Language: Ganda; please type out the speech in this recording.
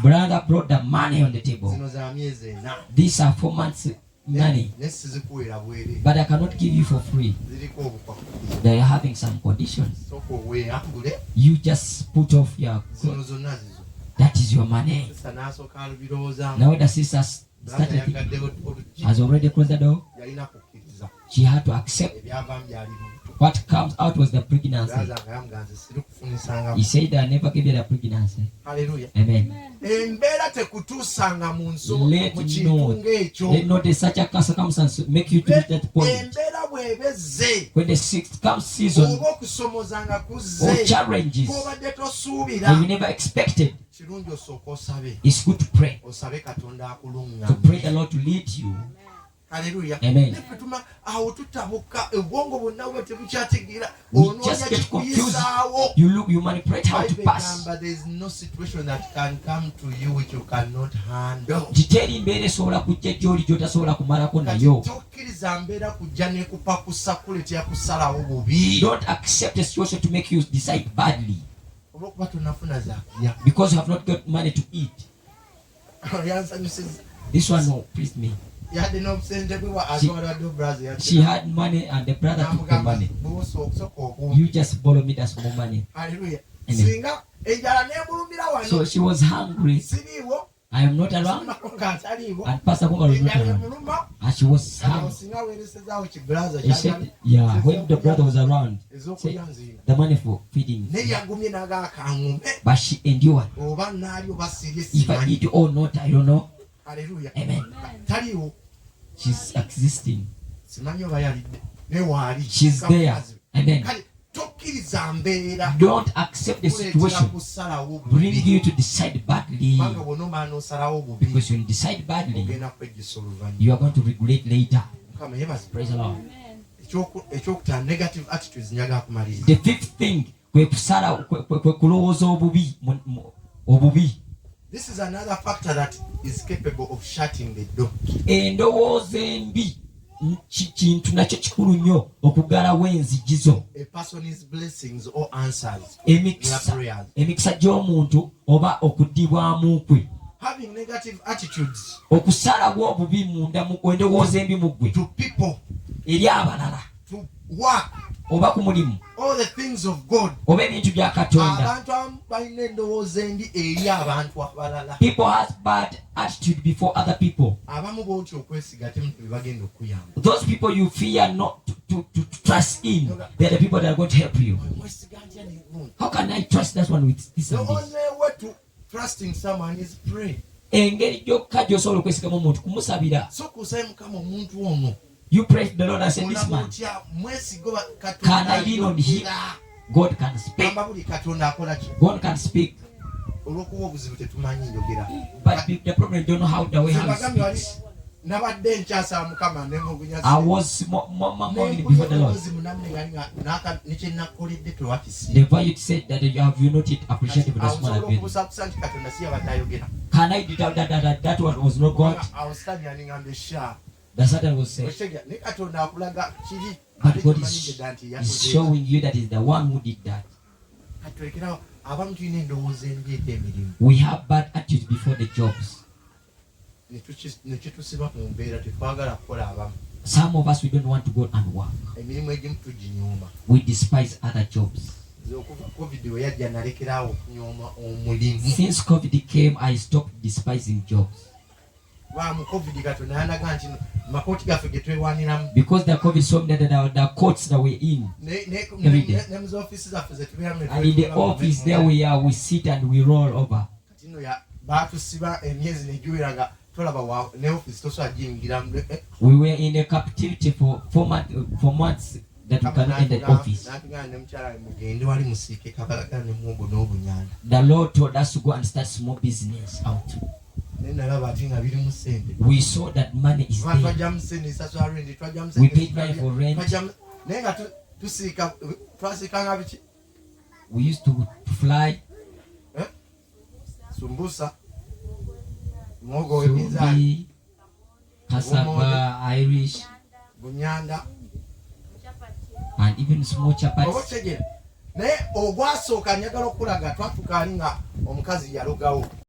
Brother brought the money on the table. These are 4 months money, but I cannot give you for free. They are having some conditions. You just put off your clothes. That is your money. Now the sister has already closed the door. She had to accept. What comes out was the pregnancy. He said, I never gave you the pregnancy. Hallelujah. Amen. Let not such a circumstance make you to reach that point. When the sixth comes season or challenges that you never expected, it's good to pray. To pray the Lord to lead you. Hallelujah. Amen. We just get confused. You manipulate how to pass. But there is no situation that can come to you which you cannot handle. Don't accept a situation to make you decide badly because you have not got money to eat. This one no, please me. She had money and the brother took the money. You just borrow me that small money. Hallelujah. So she was hungry. I am not around. And Pastor Kumar was not around. And she was hungry. He said, yeah, when the brother was around, the money for feeding. But she endured. If I eat or not, I don't know. Hallelujah. Amen. She's existing. She's there. Amen. Don't accept the situation bring you to decide badly, because when you decide badly you are going to regret later. Praise the Lord. The fifth thing, this is another factor that is capable of shutting the door. A person's blessings or answers. Having negative attitudes to people, to work, all the things of God. People have bad attitude before other people. Those people you fear not to trust in, they're the people that are going to help you. How can I trust that one with this and this? The only way to trusting someone is pray. You pray to the Lord and say, this man, can I lean on him? God can speak. God can speak. But the problem, don't know how the way he speaks. I was more before the Lord. The value said that you have not yet appreciated the small bit. Can I doubt that one was not God? The Satan will say, but God is showing you that is the one who did that. We have bad attitudes before the jobs. Some of us, we don't want to go and work. We despise other jobs. Since COVID came, I stopped despising jobs. Because the COVID saw that the courts that we're in every day. And in the office there we sit and we roll over. We were in a captivity for 4 months that we cannot enter the office. The Lord told us to go and start small business out. We saw that money is there. We paid money for rent. We used to fly. Sumbi, cassava, Irish, and even small chapatis.